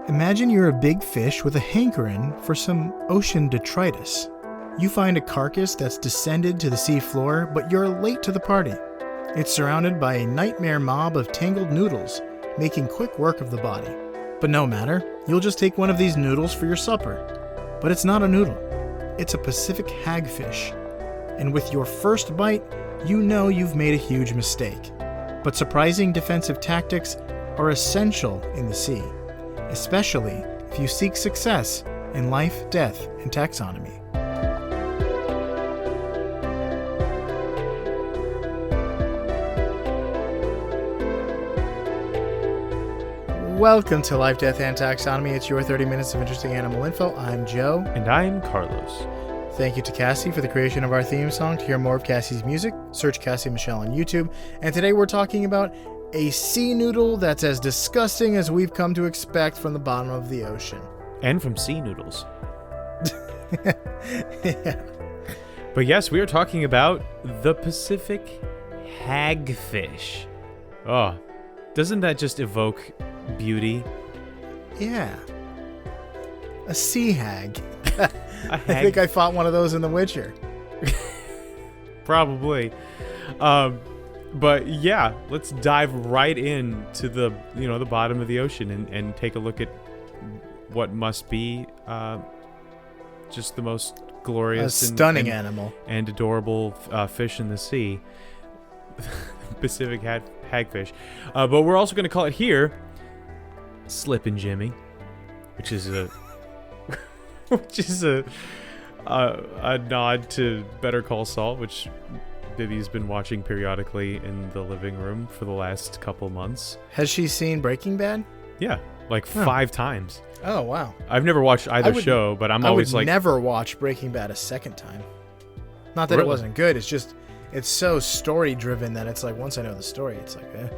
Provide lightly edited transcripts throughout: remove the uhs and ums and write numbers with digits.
Imagine you're a big fish with a hankering for some ocean detritus. You find a carcass that's descended to the seafloor, but you're late to the party. It's surrounded by a nightmare mob of tangled noodles, making quick work of the body. But no matter, you'll just take one of these noodles for your supper. But it's not a noodle. It's a Pacific hagfish. And with your first bite, you know you've made a huge mistake. But surprising defensive tactics are essential in the sea, especially if you seek success in life, death, and taxonomy. Welcome to Life, Death, and Taxonomy. It's your 30 minutes of interesting animal info. I'm Joe. And I'm Carlos. Thank you to Cassie for the creation of our theme song. To hear more of Cassie's music, search Cassie Michelle on YouTube. And today we're talking about a sea noodle that's as disgusting as we've come to expect from the bottom of the ocean. And from sea noodles. Yeah. But yes, we are talking about the Pacific hagfish. Oh, doesn't that just evoke beauty? Yeah. A sea hag. A hag. I think I fought one of those in The Witcher. Probably. But yeah, let's dive right into the bottom of the ocean and take a look at what must be just the most glorious, stunning animal and adorable fish in the sea, Pacific hagfish. But we're also going to call it here Slippin' Jimmy, which is a nod to Better Call Saul, which Bibby's been watching periodically in the living room for the last couple months. Has she seen Breaking Bad? Yeah, like 5 times. Oh, wow. I've never watched either show, but I would never watch Breaking Bad a second time. Not that It wasn't good. It's just, it's so story driven that it's like, once I know the story, it's like, eh.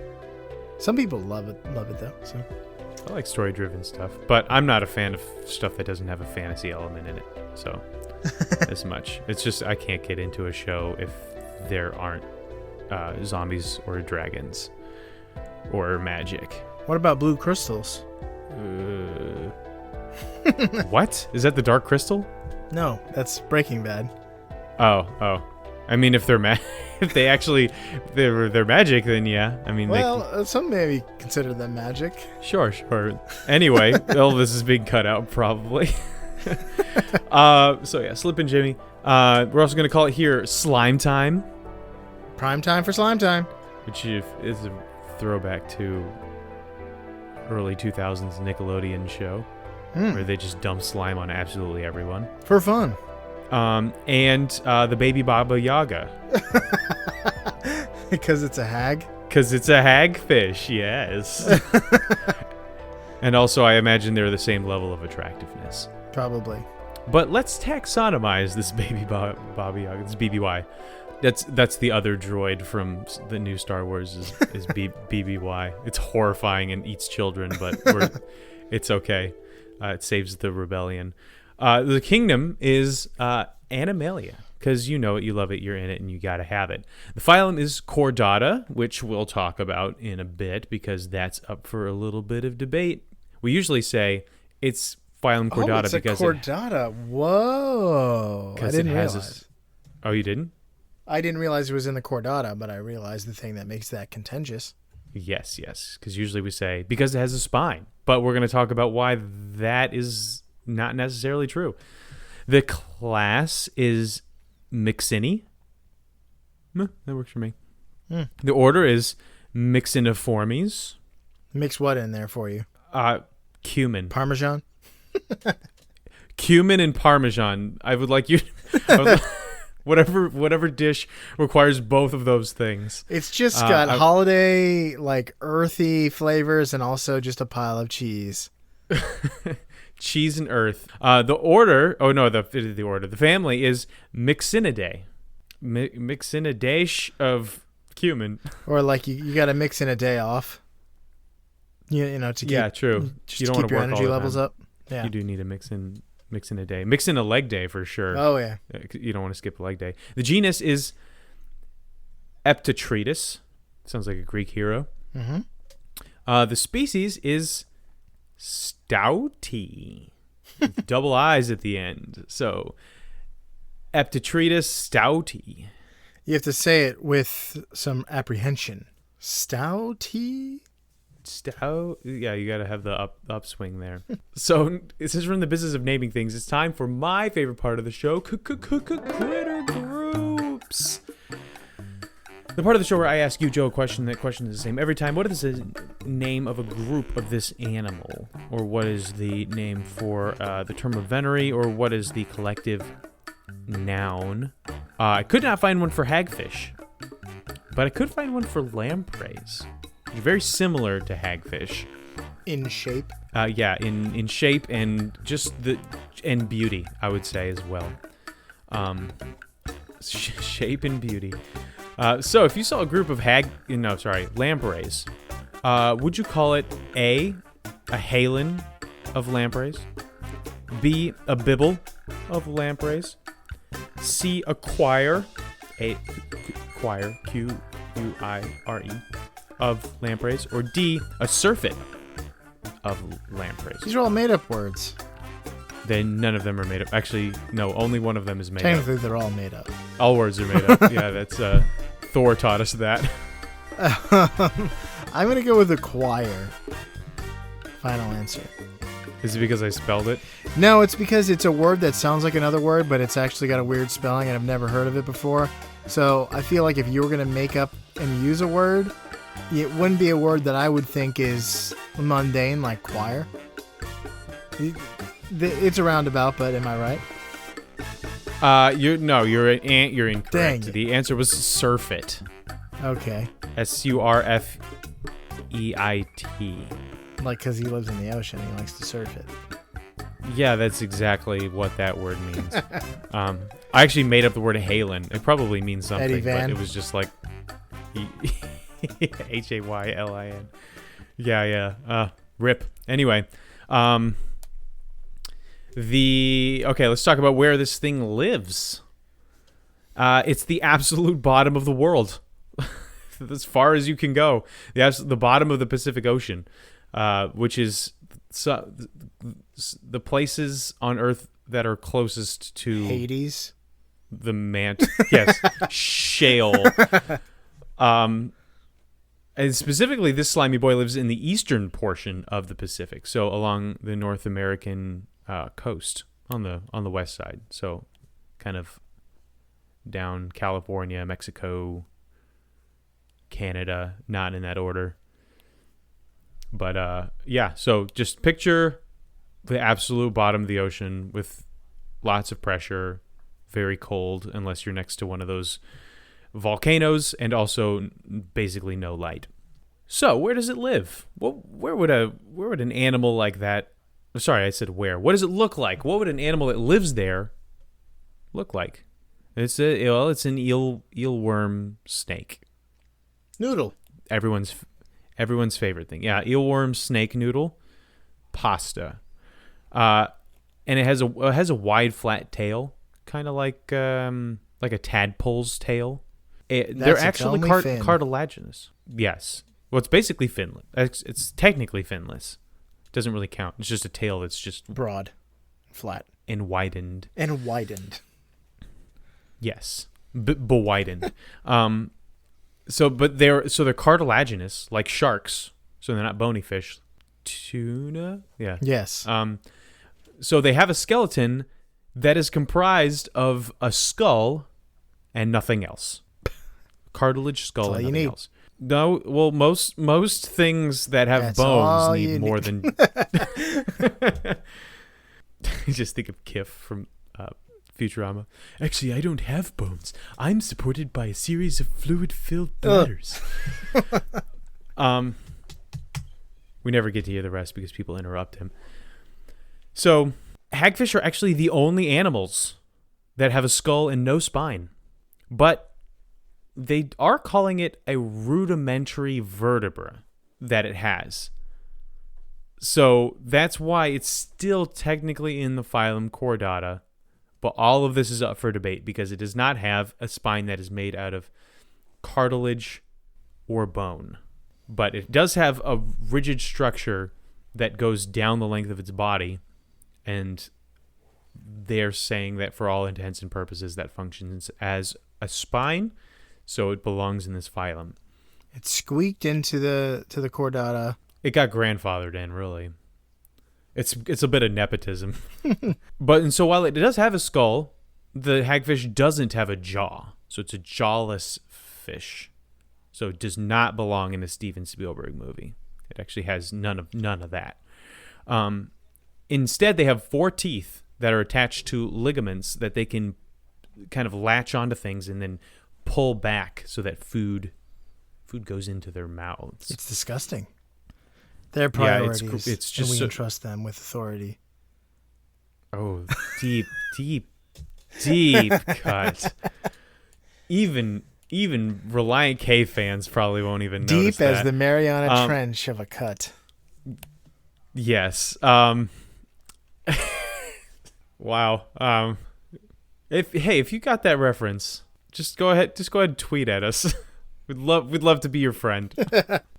Some people love it though. So I like story driven stuff, but I'm not a fan of stuff that doesn't have a fantasy element in it. So as much. It's just, I can't get into a show if there aren't zombies or dragons or magic. What about Blue Crystals? What? Is that the Dark Crystal? No, that's Breaking Bad. Oh. I mean, if they're they're magic, then yeah. I mean, some maybe consider them magic. Sure. Anyway, Elvis is being cut out probably. So yeah, Slippin' Jimmy. We're also gonna call it here Slime Time. Prime time for slime time. Which is a throwback to early 2000s Nickelodeon show where they just dump slime on absolutely everyone. For fun. And the baby Baba Yaga. Because it's a hag? Because it's a hagfish, yes. And also, I imagine they're the same level of attractiveness. Probably. But let's taxonomize this baby Baba Yaga, this BBY. That's the other droid from the new Star Wars is BBY. It's horrifying and eats children, but it's okay. It saves the rebellion. The kingdom is Animalia, because you know it, you love it, you're in it, and you got to have it. The phylum is Chordata, which we'll talk about in a bit, because that's up for a little bit of debate. We usually say it's phylum Chordata it's because Chordata. Whoa! I didn't realize. Oh, you didn't? I didn't realize it was in the Chordata, but I realized the thing that makes that contentious. Yes, because usually we say because it has a spine, but we're going to talk about why that is not necessarily true. The class is Myxini. That works for me. The order is Myxiniformes. Mix what in there for you? Cumin. Parmesan? Cumin and Parmesan. I would like you... Whatever dish requires both of those things. It's just got holiday, like earthy flavors, and also just a pile of cheese. Cheese and earth. The order. Oh no, the order. The family is Myxinidae. Myxinidae of cumin. Or like you got to mix in a day off. To keep, true. Just you don't to keep your energy levels up. Yeah, you do need a mix in a day. Mix in a leg day for sure. Oh yeah. You don't want to skip a leg day. The genus is Detritus. Sounds like a Greek hero. Mm-hmm. The species is stouty. Double I's at the end. So, detritus stouty. You have to say it with some apprehension. Stouty? Stout? Yeah, you got to have the upswing there. So, since we're in the business of naming things, it's time for my favorite part of the show, critter groups. The part of the show where I ask you, Joe, a question. That question is the same every time. What is the name of a group of this animal? Or what is the name for the term of venery? Or what is the collective noun? I could not find one for hagfish, but I could find one for lampreys. They're very similar to hagfish. In shape? Yeah, in shape and just and beauty, I would say as well. Shape and beauty. So if you saw a group of lampreys, would you call it A, a halen of lampreys, B, a bibble of lampreys, C, a choir, Q-U-I-R-E, of lampreys, or D, a surfeit of lampreys? These are all made-up words. None of them are made up. Actually, no, only one of them is made Technically, up. they're all made up. All words are made up. Yeah, that's Thor taught us that. I'm going to go with a choir. Final answer. Is it because I spelled it? No, it's because it's a word that sounds like another word, but it's actually got a weird spelling, and I've never heard of it before. So I feel like if you were going to make up and use a word, it wouldn't be a word that I would think is mundane, like choir. It's a roundabout, but am I right? You're incorrect. Dang. The answer was surfeit. Okay. Surfeit. Like, because he lives in the ocean, he likes to surf it. Yeah, that's exactly what that word means. I actually made up the word halen. It probably means something, Eddie Van. but it was just like Haylin. Yeah. Rip. Anyway, let's talk about where this thing lives. It's the absolute bottom of the world. As far as you can go. The bottom of the Pacific Ocean, which is the places on Earth that are closest to Hades. The yes, shale. And specifically, this slimy boy lives in the eastern portion of the Pacific, so along the North American coast on the west side. So, kind of down California, Mexico, Canada, not in that order. But yeah, so just picture the absolute bottom of the ocean with lots of pressure, very cold unless you're next to one of those volcanoes, and also basically no light. So where does it live? Well, where would an animal like that? Sorry, I said where. What does it look like? What would an animal that lives there look like? It's an eelworm snake. Noodle. Everyone's favorite thing. Yeah, eelworm snake noodle pasta. And it has a wide flat tail, kind of like a tadpole's tail. They're actually cartilaginous. Yes. Well, it's basically finless. It's technically finless. Doesn't really count. It's just a tail that's just broad, flat, and widened. Yes, widened. So they're cartilaginous, like sharks. So they're not bony fish. Tuna. Yeah. Yes. So they have a skeleton that is comprised of a skull and nothing else. Cartilage, skull, and nothing else. No, well, most things that have bones need more than. Just think of Kif from Futurama. Actually, I don't have bones. I'm supported by a series of fluid-filled bladders. We never get to hear the rest because people interrupt him. So, hagfish are actually the only animals that have a skull and no spine, but they are calling it a rudimentary vertebra that it has. So that's why it's still technically in the phylum Chordata, but all of this is up for debate because it does not have a spine that is made out of cartilage or bone. But it does have a rigid structure that goes down the length of its body, and they're saying that for all intents and purposes that functions as a spine, so it belongs in this phylum. It squeaked into the chordata. It got grandfathered in, really. It's a bit of nepotism. And so while it does have a skull, the hagfish doesn't have a jaw. So it's a jawless fish. So it does not belong in a Steven Spielberg movie. It actually has none of that. Instead, they have 4 teeth that are attached to ligaments that they can kind of latch onto things and then pull back so that food goes into their mouths. It's disgusting. Their priorities. Yeah, it's just and we entrust them with authority. Oh, deep cut. Even Reliant K fans probably won't even notice that. Deep as the Mariana Trench of a cut. Yes. Wow. If you got that reference, just go ahead and tweet at us. We'd love to be your friend.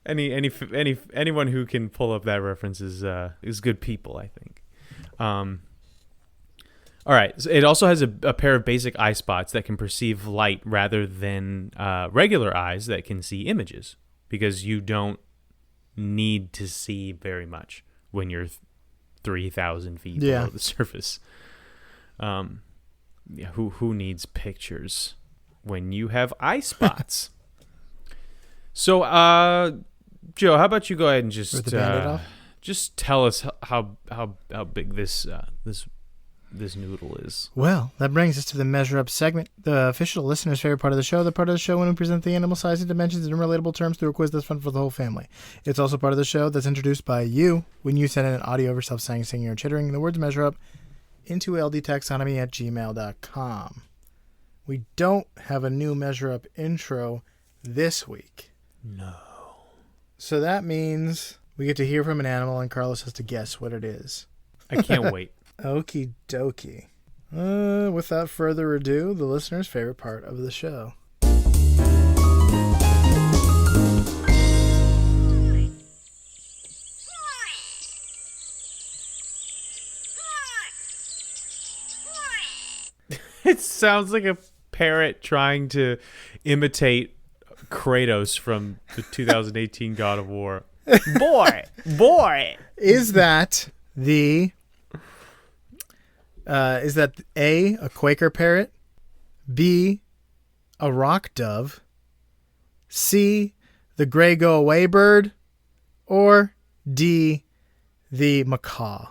Anyone who can pull up that reference is good people, I think. All right. So it also has a pair of basic eye spots that can perceive light rather than regular eyes that can see images, because you don't need to see very much when you're 3,000 feet below the surface. Who needs pictures when you have eye spots? So, Joe, how about you go ahead and just tell us how big this noodle is. Well, that brings us to the Measure Up segment, the official listener's favorite part of the show, the part of the show when we present the animal size and dimensions in relatable terms through a quiz that's fun for the whole family. It's also part of the show that's introduced by you when you send in an audio of yourself saying, singing, or chittering the words Measure Up into ldtaxonomy@gmail.com. We don't have a new Measure Up intro this week. No. So that means we get to hear from an animal and Carlos has to guess what it is. I can't wait. Okie dokie. Without further ado, the listener's favorite part of the show. It sounds like a parrot trying to imitate Kratos from the 2018 God of War. Boy! Is that A, a Quaker parrot, B, a rock dove, C, the gray go-away bird, or D, the macaw?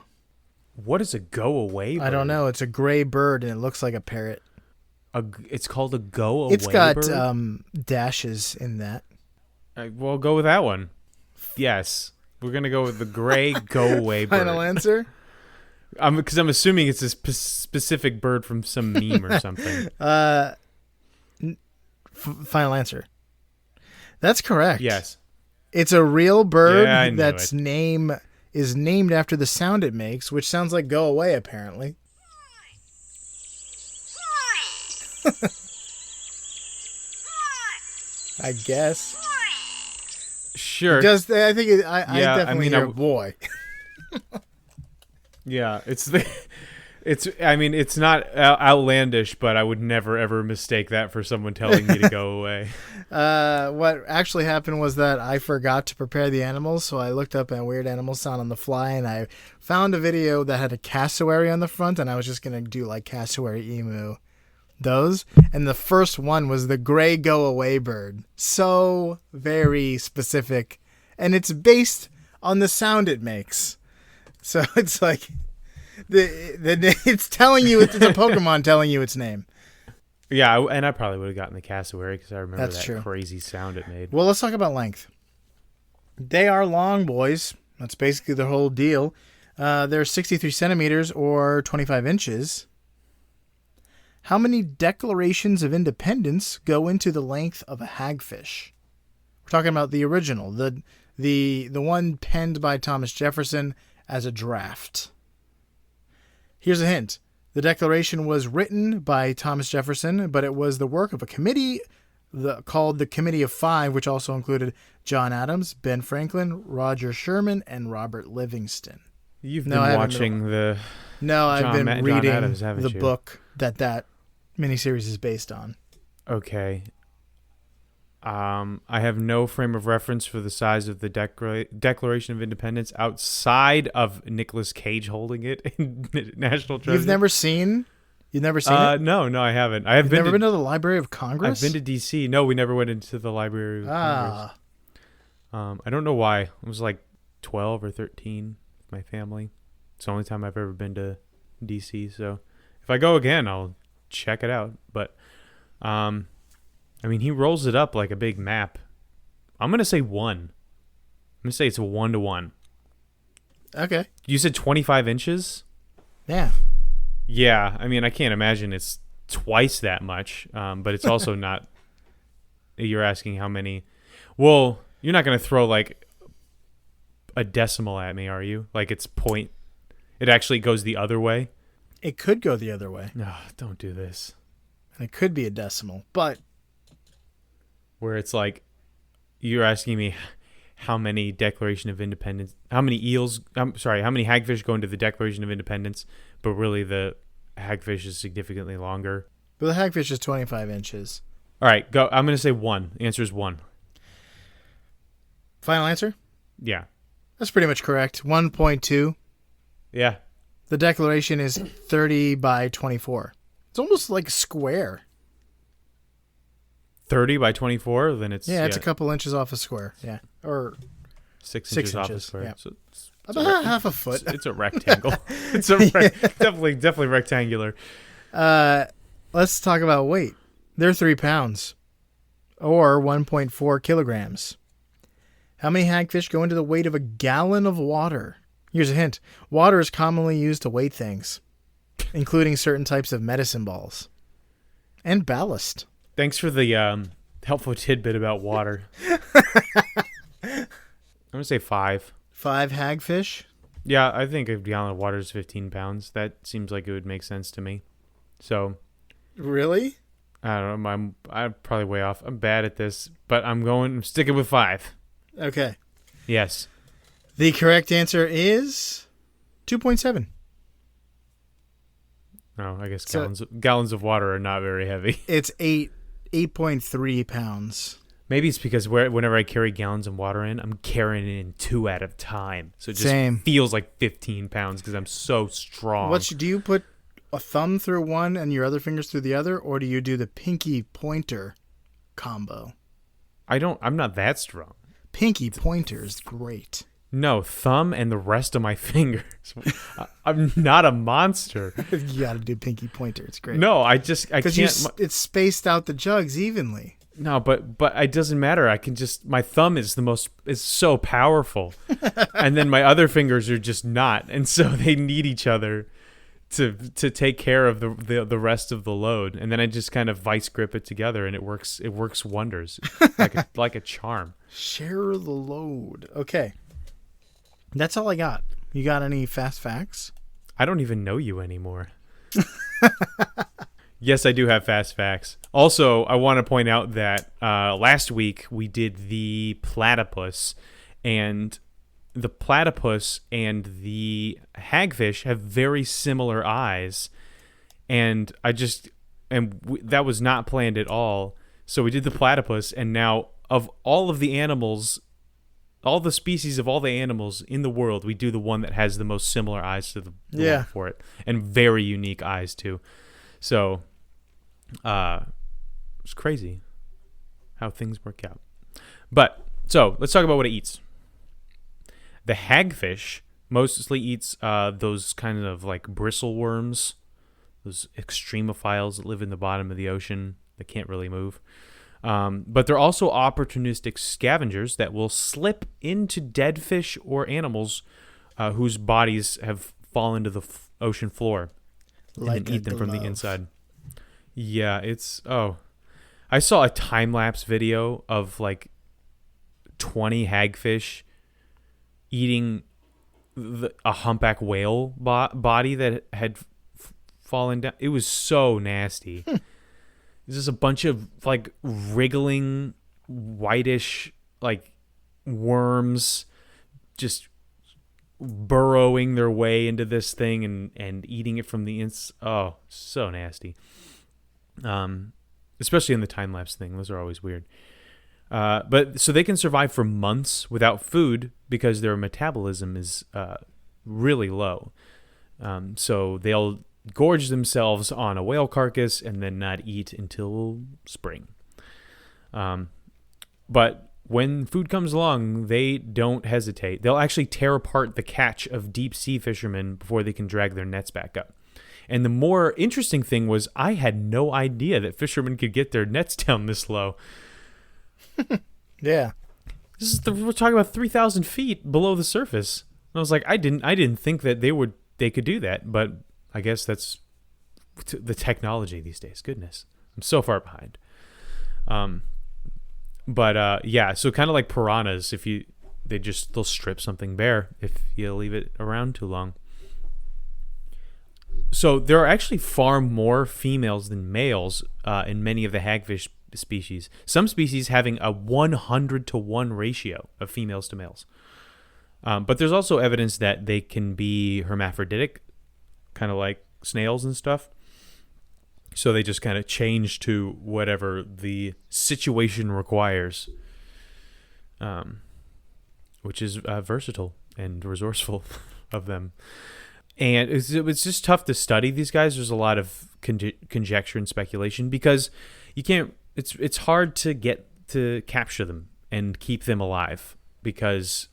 What is a go-away bird? I don't know. It's a gray bird, and it looks like a parrot. It's called a go-away bird? It's got dashes in that. We'll go with that one. Yes. We're going to go with the gray go-away bird. Final answer? Because I'm assuming it's a specific bird from some meme or something. Final answer. That's correct. Yes. It's a real bird that's name is named after the sound it makes, which sounds like go away, apparently. I guess. Sure. Because I think I definitely hear a boy. Yeah, it's not outlandish, but I would never ever mistake that for someone telling me to go away. What actually happened was that I forgot to prepare the animals, so I looked up a weird animal sound on the fly, and I found a video that had a cassowary on the front, and I was just gonna do like cassowary, emu, those, and the first one was the gray go-away bird. So very specific, and it's based on the sound it makes. So it's like it's telling you it's a Pokemon telling you its name. Yeah, and I probably would have gotten the cassowary because I remember That's that true. crazy sound it made. Well, let's talk about length. They are long, boys. That's basically the whole deal. They're 63 centimeters or 25 inches. How many declarations of independence go into the length of a hagfish? We're talking about the original, the one penned by Thomas Jefferson as a draft. Here's a hint. The Declaration was written by Thomas Jefferson, but it was the work of a committee called the Committee of Five, which also included John Adams, Ben Franklin, Roger Sherman, and Robert Livingston. You've No, been watching the No, I've been John reading Adams, haven't the you? book that miniseries is based on. Okay. I have no frame of reference for the size of the Declaration of Independence outside of Nicolas Cage holding it in National Treasure. You've never seen it? No, I haven't. You've never been to the Library of Congress? I've been to D.C. No, we never went into the Library of Congress. I don't know why. I was like 12 or 13 with my family. It's the only time I've ever been to D.C. So if I go again, I'll check it out. But, I mean, he rolls it up like a big map. I'm going to say 1. I'm going to say it's a 1-to-1. Okay. You said 25 inches? Yeah. Yeah. I mean, I can't imagine it's twice that much. But it's also not. You're asking how many. Well, you're not going to throw like a decimal at me, are you? Like it's point. It actually goes the other way? It could go the other way. No, don't do this. And it could be a decimal, but where it's like you're asking me how many Declaration of Independence, how many hagfish go into the Declaration of Independence, but really the hagfish is significantly longer. But the hagfish is 25 inches. All right, go. I'm going to say 1. The answer is 1. Final answer? Yeah. That's pretty much correct. 1.2. Yeah. The Declaration is 30 by 24. It's almost like a square. 30 by 24, then it's it's a couple inches off a square. Yeah, or 6 inches off a inches, square. yeah. So about half a foot. It's a rectangle. It's definitely rectangular. Let's talk about weight. They're 3 pounds, or 1.4 kilograms. How many hagfish go into the weight of a gallon of water? Here's a hint: water is commonly used to weight things, including certain types of medicine balls and ballast. Thanks for the helpful tidbit about water. I'm going to say 5. 5 hagfish? Yeah, I think a gallon of water is 15 pounds. That seems like it would make sense to me. So. Really? I don't know. I'm probably way off. I'm bad at this, but I'm sticking with 5. Okay. Yes. The correct answer is 2.7. Oh, I guess gallons of water are not very heavy. It's 8.3 pounds. Maybe it's because whenever I carry gallons of water in, I'm carrying it in 2 at a time. So it just feels like 15 pounds because I'm so strong. Do you put a thumb through one and your other fingers through the other, or do you do the pinky pointer combo? I'm not that strong. Pinky pointer is great. No, thumb and the rest of my fingers. I'm not a monster. You got to do pinky pointer. It's great. No, I can't. Because it's spaced out the jugs evenly. No, but it doesn't matter. I can my thumb is so powerful. And then my other fingers are just not. And so they need each other to take care of the rest of the load. And then I just kind of vice grip it together and it works wonders. like a charm. Share the load. Okay. That's all I got. You got any fast facts? I don't even know you anymore. Yes, I do have fast facts. Also, I want to point out that last week we did the platypus, and the platypus and the hagfish have very similar eyes, and that was not planned at all. So we did the platypus, and now of all of the animals, all the species of all the animals in the world, we do the one that has the most similar eyes to the one for it, and very unique eyes too. So, it's crazy how things work out. But so let's talk about what it eats. The hagfish mostly eats those kind of like bristle worms, those extremophiles that live in the bottom of the ocean that can't really move. But they're also opportunistic scavengers that will slip into dead fish or animals whose bodies have fallen to the ocean floor and then eat them from the inside. Yeah, I saw a time-lapse video of like 20 hagfish eating a humpback whale body that had fallen down. It was so nasty. It's just a bunch of like wriggling whitish like worms just burrowing their way into this thing and eating it from the ins. Oh, so nasty. Especially in the time lapse thing. Those are always weird. But so they can survive for months without food because their metabolism is really low. So they'll gorge themselves on a whale carcass and then not eat until spring. But when food comes along, they don't hesitate. They'll actually tear apart the catch of deep sea fishermen before they can drag their nets back up. And the more interesting thing was I had no idea that fishermen could get their nets down this low. Yeah. We're talking about 3,000 feet below the surface. And I was like, I didn't think that they could do that, but I guess that's the technology these days. Goodness, I'm so far behind. But yeah, so kind of like piranhas, they'll strip something bare if you leave it around too long. So there are actually far more females than males in many of the hagfish species. Some species having a 100-to-1 ratio of females to males. But there's also evidence that they can be hermaphroditic, kind of like snails and stuff. So they just kind of change to whatever the situation requires, which is versatile and resourceful of them. And it's just tough to study these guys. There's a lot of conjecture and speculation because you can't. It's hard to get to capture them and keep them alive because,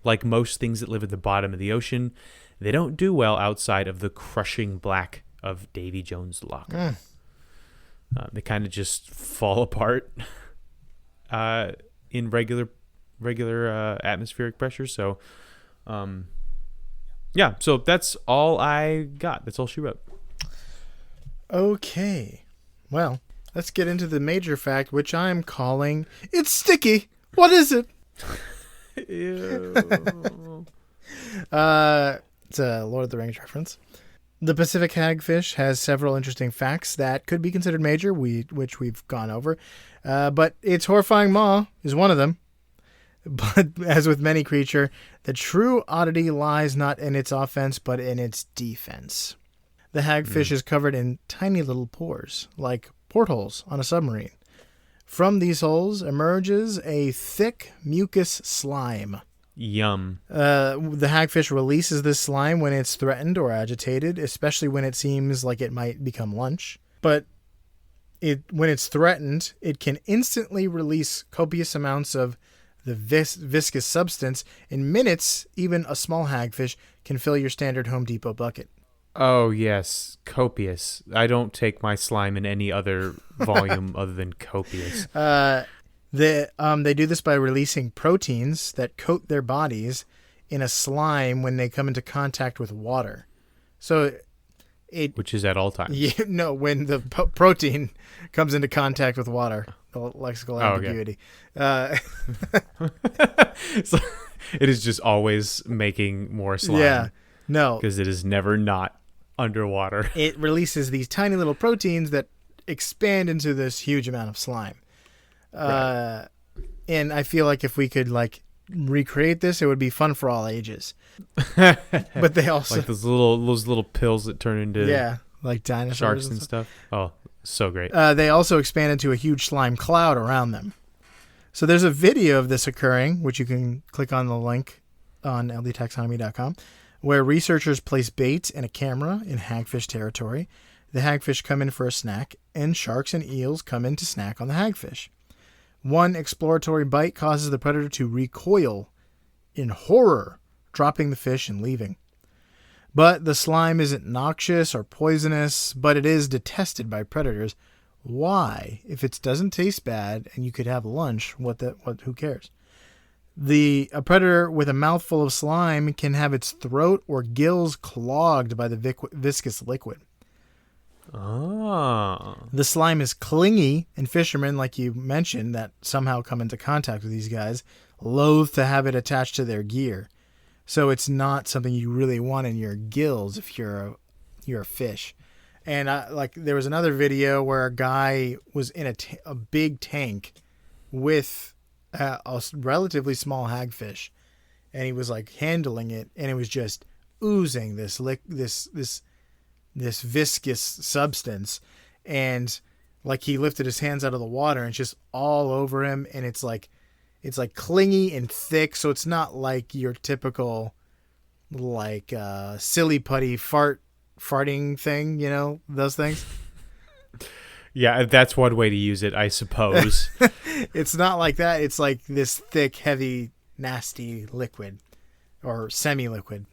like most things that live at the bottom of the ocean, they don't do well outside of the crushing black of Davy Jones' Loch. They kind of just fall apart in regular atmospheric pressure. So, yeah. So that's all I got. That's all she wrote. Okay. Well, let's get into the major fact, which I'm calling "It's sticky." What is it? Ew. It's a Lord of the Rings reference. The Pacific hagfish has several interesting facts that could be considered major, which we've gone over. But its horrifying maw is one of them. But as with many creature, the true oddity lies not in its offense, but in its defense. The hagfish is covered in tiny little pores, like portholes on a submarine. From these holes emerges a thick mucus slime. Yum. The hagfish releases this slime when it's threatened or agitated, especially when it seems like it might become lunch. But when it's threatened, it can instantly release copious amounts of the viscous substance. In minutes, even a small hagfish can fill your standard Home Depot bucket. Oh, yes. Copious. I don't take my slime in any other volume other than copious. They do this by releasing proteins that coat their bodies in a slime when they come into contact with water. So which is at all times. Yeah, no, when the protein comes into contact with water. The lexical ambiguity. Okay. So it is just always making more slime. Yeah. No. Because it is never not underwater. It releases these tiny little proteins that expand into this huge amount of slime. Right. And I feel like if we could recreate this, it would be fun for all ages. But they also like those little pills that turn into like dinosaurs sharks and stuff. Oh, so great. They also expand into a huge slime cloud around them. So there's a video of this occurring, which you can click on the link on ldtaxonomy.com, where researchers place bait and a camera in hagfish territory. The hagfish come in for a snack, and sharks and eels come in to snack on the hagfish. One exploratory bite causes the predator to recoil in horror, dropping the fish and leaving. But the slime isn't noxious or poisonous, but it is detested by predators. Why? If it doesn't taste bad and you could have lunch, who cares? A predator with a mouthful of slime can have its throat or gills clogged by the viscous liquid. Oh. The slime is clingy, and fishermen, like you mentioned, that somehow come into contact with these guys, loathe to have it attached to their gear. So it's not something you really want in your gills if you're a fish. And like there was another video where a guy was in a big tank with a relatively small hagfish, and he was like handling it, and it was just oozing this viscous substance, and like he lifted his hands out of the water and it's just all over him, and it's like clingy and thick, so it's not like your typical like silly putty farting thing, you know, those things. Yeah, that's one way to use it, I suppose. It's not like that. It's like this thick, heavy, nasty liquid or semi-liquid.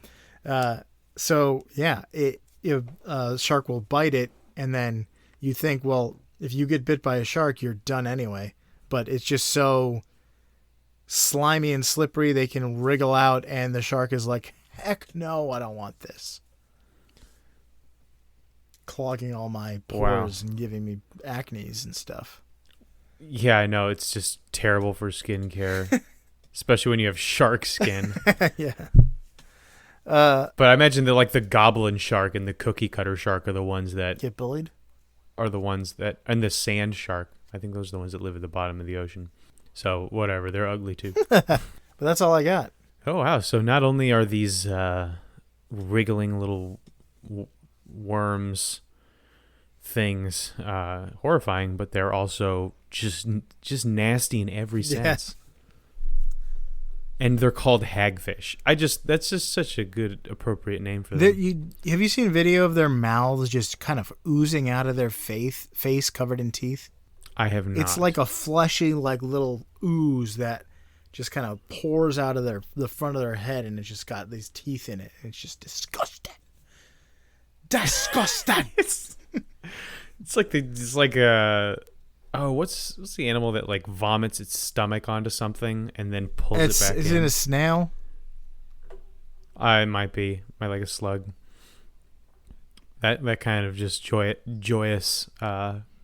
So yeah, shark will bite it, and then you think, well, if you get bit by a shark, you're done anyway. But it's just so slimy and slippery, they can wriggle out, and the shark is like, heck no, I don't want this. Clogging all my pores and giving me acne and stuff. Yeah, I know. It's just terrible for skincare, especially when you have shark skin. Yeah. But I imagine that like the goblin shark and the cookie cutter shark are the ones that get bullied. Are the ones that, and the sand shark. I think those are the ones that live at the bottom of the ocean. So whatever, they're ugly too. But that's all I got. Oh wow! So not only are these wriggling little worms things horrifying, but they're also just nasty in every sense. And they're called hagfish. That's just such a good, appropriate name for them. Have you seen a video of their mouths just kind of oozing out of their face covered in teeth? I have not. It's like a fleshy, like little ooze that just kind of pours out of the front of their head, and it's just got these teeth in it. And it's just disgusting. Disgusting. It's like a. Oh, what's the animal that like vomits its stomach onto something and then pulls it back in? Is it a snail? It might be. Might like a slug. That kind of just joyous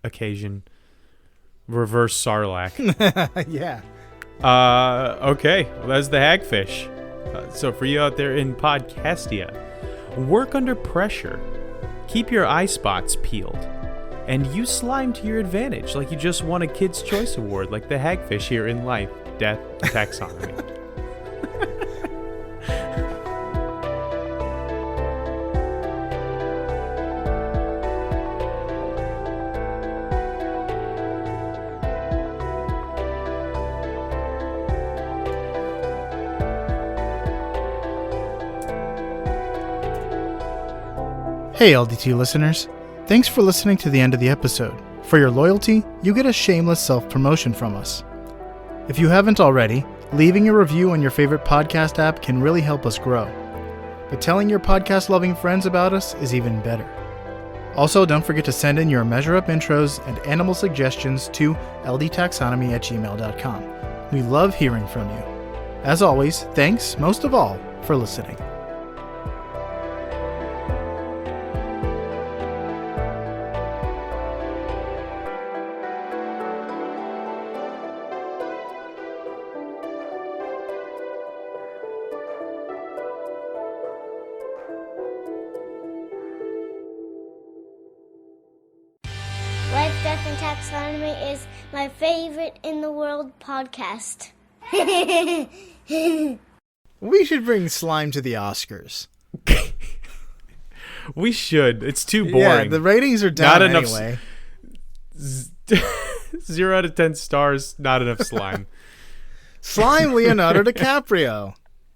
occasion. Reverse Sarlacc. Yeah. Okay. Well, that's the hagfish. So for you out there in Podcastia, work under pressure. Keep your eye spots peeled. And use slime to your advantage, like you just won a Kids' Choice Award, like the hagfish here in Life, Death, Taxonomy. Hey, LDT listeners. Thanks for listening to the end of the episode. For your loyalty, you get a shameless self-promotion from us. If you haven't already, leaving a review on your favorite podcast app can really help us grow. But telling your podcast-loving friends about us is even better. Also, don't forget to send in your Measure Up intros and animal suggestions to ldtaxonomy@gmail.com. We love hearing from you. As always, thanks, most of all, for listening. Life, Death, and Taxonomy is my favorite in the world podcast. We should bring slime to the Oscars. We should. It's too boring. Yeah, the ratings are down anyway. 0 out of 10 stars, not enough slime. Slime Leonardo DiCaprio.